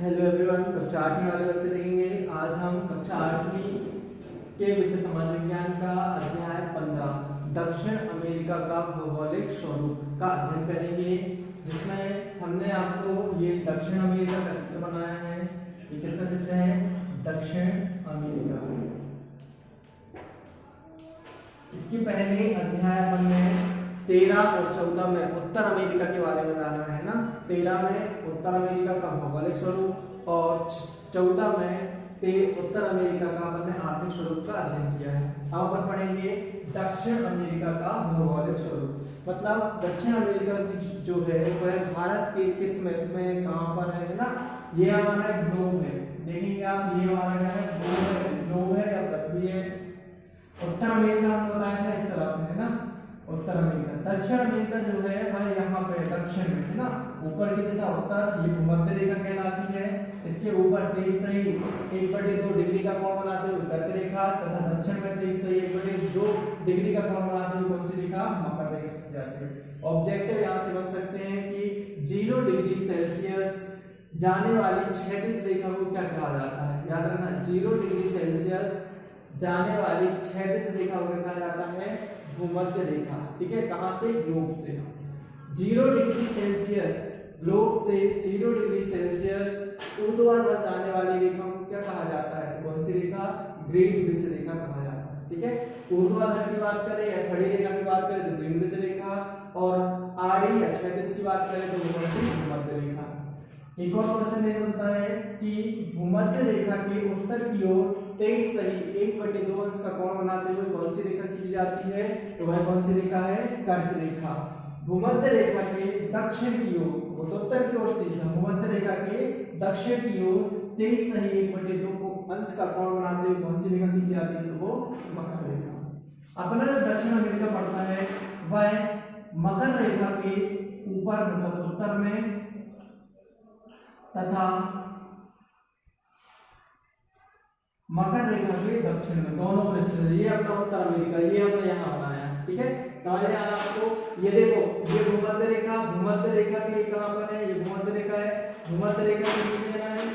Hello everyone, कक्षा 8 वाले बच्चे देखेंगे। आज हम कक्षा 8वीं के विषय समाज विज्ञान का अध्याय 15 दक्षिण अमेरिका का भौगोलिक स्वरूप का अध्ययन करेंगे, जिसमें हमने आपको ये दक्षिण अमेरिका का चित्र बनाया है। ये किसका चित्र है? दक्षिण अमेरिका। इसके पहले अध्याय हमने 13 और 14 में उत्तर अमेरिका के बारे में जाना है ना। 13 में उत्तर अमेरिका का भौगोलिक स्वरूप और 14 में उत्तर अमेरिका का अपने आर्थिक स्वरूप का अध्ययन किया है। अब अपन पढ़ेंगे दक्षिण अमेरिका का भौगोलिक स्वरूप। मतलब दक्षिण अमेरिका की जो है वह भारत के किस में कहाँ पर है ना। ये हमारा ग्लोब है, देखेंगे आप। ये हमारा क्या है? ग्लोब है या पृथ्वी है। उत्तर अमेरिका हमने बताया था इस तरफ में है ना, उत्तर अमेरिका। दक्षिण अमेरिका जो है वह यहाँ पे दक्षिण में है ना। ऊपर की दिशा उत्तर, ये भूमध्य रेखा कहलाती है। इसके ऊपर 23 सही 1/2 डिग्री का कोण बनाते हुए कर्क रेखा, तथा दक्षिण में 23 सही 1/2 डिग्री का कोण बनाते हुए कौन सी रेखा? मकर रेखा जाती है। ऑब्जेक्टिव यहाँ से बन सकते हैं कि 0 डिग्री सेल्सियस जाने वाली क्षैतिज रेखा को क्या कहा जाता है? याद रखना, 0 डिग्री सेल्सियस जाने वाली क्षैतिज रेखा को कहा जाता है भूमध्य रेखा। ठीक है, कहां से? ग्लोब से। 0 डिग्री सेल्सियस ग्लोब से 0 डिग्री सेल्सियस ऊर्ध्वाधर जाने वाली रेखा को क्या कहा जाता है? तो कौन सी रेखा? ग्रीनविच रेखा कहा जाता है। ठीक है, ऊर्ध्वाधर की बात करें या खड़ी रेखा की बात करें तो ग्रीनविच रेखा, और आड़ी या क्षैतिज की बात करें तो कौन सी? भूमध्य रेखा। एक और क्वेश्चन ये बनता है कि भूमध्य रेखा के उत्तर की ओर 23 सही 1/2 अंश का कोण बनाते हुए कौन सी रेखा खींची जाती है? तो वह कौन सी रेखा है? कर्क रेखा। भूमध्य रेखा के दक्षिण की ओर, वो तो उत्तर की ओर थी, भूमध्य रेखा के दक्षिण की ओर 23 सही 1/2 अंश का कोण बनाते हुए कौन सी रेखा खींची जाती है? तो वो मकर रेखा। अपना जो दक्षिण अमेरिका पड़ता है वह मकर रेखा के ऊपर मतलब उत्तर में, तथा मकर रेखा के दक्षिण में, दोनों ओर स्थित है। ये अपना उत्तर अमेरिका, ये हमने यहाँ बनाया है। ठीक है, समझ में आ रहा आपको? ये देखो, ये भूमध्य रेखा, भूमध्य रेखा के कहाँ पर है? ये भूमध्य रेखा है। भूमध्य रेखा के नीचे लेना है,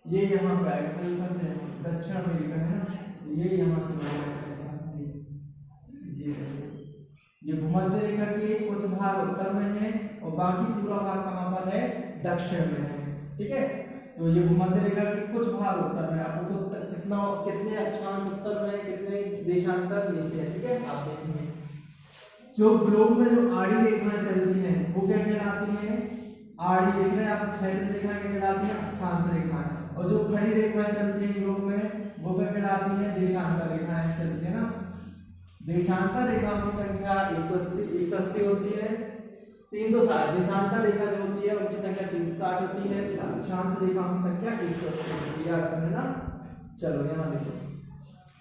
ये यहाँ पे आएगा, दक्षिण अमेरिका है ना। ये यहाँ से ऐसा, ये भूमध्य रेखा के कुछ भाग उत्तर में है और बाकी पूरा भाग कहाँ पर है? दक्षिण में है। ठीक है, तो ये भूमध्य रेखा के कुछ भाग उत्तर में, आपको कितने अक्षांश उत्तर में, कितने देशांतर नीचे है। ठीक है, आप देखेंगे जो ग्लोब में जो आड़ी रेखाएं चलती हैं वो क्या कहलाती हैं? आड़ी रेखाएं। आप क्षैतिज रेखाएं क्या कहलाती हैं? अक्षांश रेखाएं। और जो खड़ी रेखाएं चलती हैं ग्लोब में वो क्या कहलाती हैं? देशांतर रेखाएं चलती है ना। देशांतर रेखाओं की संख्या 180 होती है, 360। देशांतर रेखा जो होती है उनकी संख्या 360 होती है, अक्षांश रेखाओं की संख्या 180 होती है। याद रखना ना। चलो यहाँ देखो,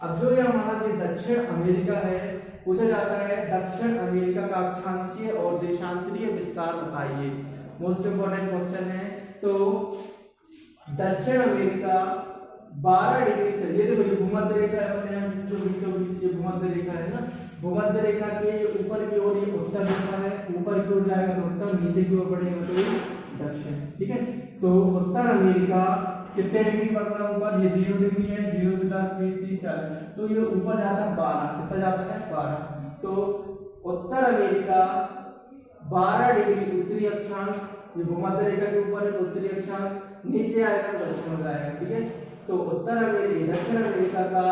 अब जो ये हमारा ये दक्षिण अमेरिका है, पूछा जाता है दक्षिण अमेरिका का अक्षांशीय और देशांतरीय विस्तार बताइए। मोस्ट इंपोर्टेंट क्वेश्चन है। तो दक्षिण अमेरिका 12 डिग्री से, ये देखो ये भूमध्य रेखा है, जो बीचों बीच ये भूमध्य रेखा है ना। भूमध्य रेखा के ऊपर की ओर ये उत्तर दिशा है, ऊपर की ओर जाएगा तो उत्तर, नीचे की ओर बढ़ेगा तो दक्षिण। ठीक है, तो उत्तर अमेरिका कितने डिग्री पड़ता है ऊपर? ये 0 डिग्री है। 0 से 10 20 30 40, तो ये ऊपर जाता है 12। कितना जाता है? 12। तो उत्तर अमेरिका 12 डिग्री उत्तरी अक्षांश, ये भूमध्य रेखा के ऊपर है तो उत्तरी अक्षांश, नीचे आएगा तो दक्षिण हो जाएगा। ठीक है, तो उत्तर अमेरिका दक्षिण अमेरिका का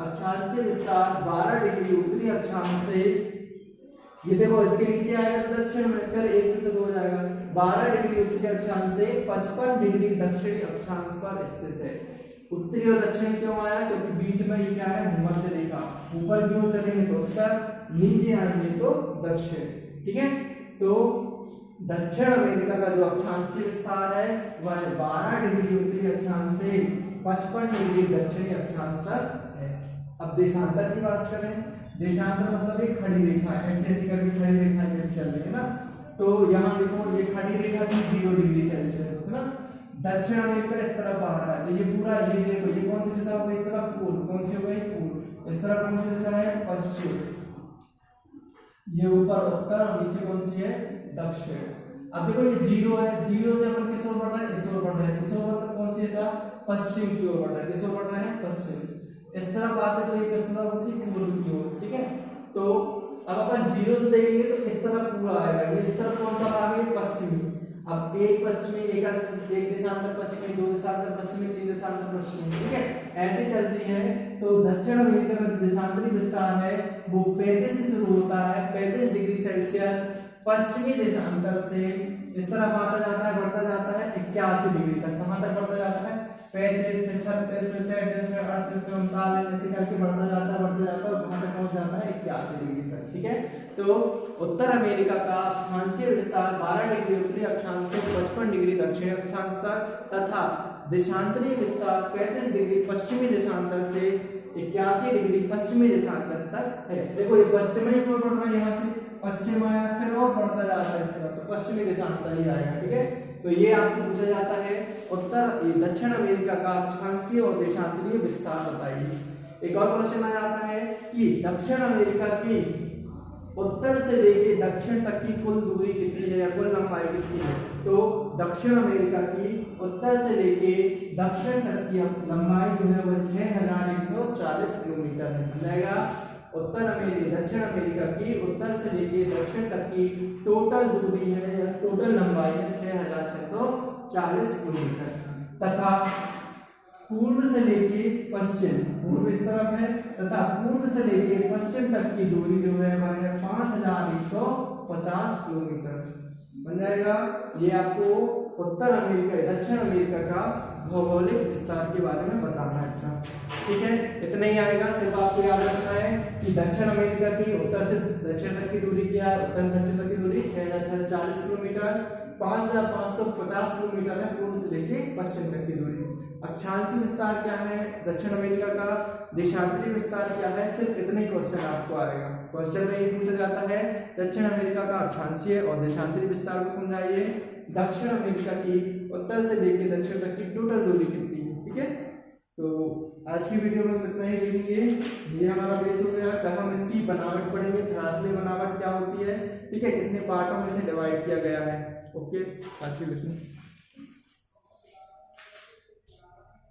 अक्षांशीय विस्तार 12 डिग्री उत्तरी अक्षांश से, ये देखो इसके नीचे आएगा तो दक्षिण में, फिर 1 से 2 हो जाएगा। 12 डिग्री उत्तरी अक्षांश से 55 डिग्री दक्षिणी अक्षांश पर स्थित है। उत्तरी और दक्षिणी क्यों आया? क्योंकि बीच में ये क्या है? भूमध्य रेखा। ऊपर की ओर चलेंगे तो उत्तर, नीचे आएंगे तो दक्षिण। ठीक है, तो दक्षिण अमेरिका का जो अक्षांशीय विस्तार है वह 12 डिग्री उत्तरी अक्षांश से 55 डिग्री दक्षिणी अक्षांश तक है। अब देशांतर की बात करें, देशांतर मतलब एक खड़ी रेखा है, ऐसे ऐसे करके खड़ी रेखा कैसे चल रही है ना। तो यहाँ देखो ये खड़ी रेखा थी 0 डिग्री सेल्सियस है ना। दक्षिण अमेरिका इस तरफ आ रहा है, तो ये पूरा ये देखो, ये कौन सी दिशा हो गई? इस तरफ पूर्व। कौन सी हो गई? पूर्व। इस तरफ कौन सी दिशा है? पश्चिम। ये ऊपर उत्तर और नीचे कौन सी है? दक्षिण। अब देखो ये जीरो है, जीरो से अपन किस ओर बढ़ रहा है, इस ओर बढ़ रहे हैं, इस ओर मतलब कौन सी था, पश्चिम की ओर बढ़ रहा है, किस ओर बढ़ रहे हैं, पश्चिम। इस तरफ आते तो ये किस तरफ होती है, पूर्व की ओर, ठीक है। तो अब अपन जीरो से देखेंगे तो इस तरफ पूरा आएगा, ये इस तरफ कौन सा आ गया, पश्चिमी। अब एक पश्चिमी, एक देशांतर पश्चिमी, दो देशांतर पश्चिमी, तीन देशांतर पश्चिमी, ठीक है, ऐसे चलती है। तो दक्षिण अमेरिका का जो देशांतरी विस्तार है वो 35 से शुरू होता है, 35 डिग्री सेल्सियस पश्चिमी देशांतर से इस तरफ आता जाता है, बढ़ता जाता है 81 डिग्री तक। कहां तक बढ़ता जाता है, 35 फिर 36 फिर 37 फिर 38 फिर 39 ऐसे करके बढ़ता जाता है, बढ़ता जाता है और कहां तक पहुंच जाता है, 81 डिग्री तक, ठीक है। तो उत्तर अमेरिका का अक्षांशीय विस्तार 12 डिग्री उत्तरी अक्षांश से 55 डिग्री दक्षिणी अक्षांश तक तथा देशांतरीय विस्तार 35 डिग्री पश्चिमी देशांतर से 81 डिग्री पश्चिमी देशांतर तक है। देखो ये पश्चिम की ओर बढ़ रहा है, यहाँ से पश्चिम आया फिर और बढ़ता जाता है इस तरफ से पश्चिमी देशांतर ही आएगा, ठीक है। तो ये आपको पूछा जाता है दक्षिण अमेरिका का अक्षांशीय और देशांतरीय विस्तार बताइए। एक और क्वेश्चन आ जाता है कि दक्षिण अमेरिका की उत्तर से लेके दक्षिण तक की कुल दूरी कितनी है या कुल लंबाई कितनी है। तो दक्षिण अमेरिका की उत्तर से लेके दक्षिण तक की लंबाई जो है वो 6140 किलोमीटर है। मिलेगा उत्तर अमेरिका, दक्षिण अमेरिका की उत्तर से लेके दक्षिण तक की टोटल दूरी है या टोटल लंबाई है 6640 किलोमीटर तथा पूर्व से लेके पश्चिम, पूर्व इस तरफ है तथा पूर्व से लेके पश्चिम तक की दूरी जो है वह है 5150 किलोमीटर। बन जाएगा। ये आपको उत्तर अमेरिका दक्षिण अमेरिका का भौगोलिक विस्तार के बारे में बताना है इतना, ठीक है। इतना ही आएगा, सिर्फ आपको याद रखना है कि दक्षिण अमेरिका की उत्तर से दक्षिण तक की दूरी क्या है, उत्तर दक्षिण तक की दूरी 6640 किलोमीटर, 5550 किलोमीटर है पूर्व से लेके पश्चिम तक की दूरी। अक्षांशीय विस्तार क्या है दक्षिण अमेरिका का, देशांतरीय विस्तार क्या है, सिर्फ इतने क्वेश्चन आपको आएगा। क्वेश्चन में ये पूछा जाता है दक्षिण अमेरिका का अक्षांशीय और देशांतरीय विस्तार को समझाइए, दक्षिण अमेरिका की उत्तर से लेके दक्षिण तक की टोटल दूरी कितनी है, ठीक है। तो आज की वीडियो में हम इतना ही देखेंगे। ये हमारा बेस हो गया। कल हम इसकी बनावट पढ़ेंगे, थरातले बनावट क्या होती है, ठीक है, कितने पार्टों में से डिवाइड किया गया है। ओके, आज की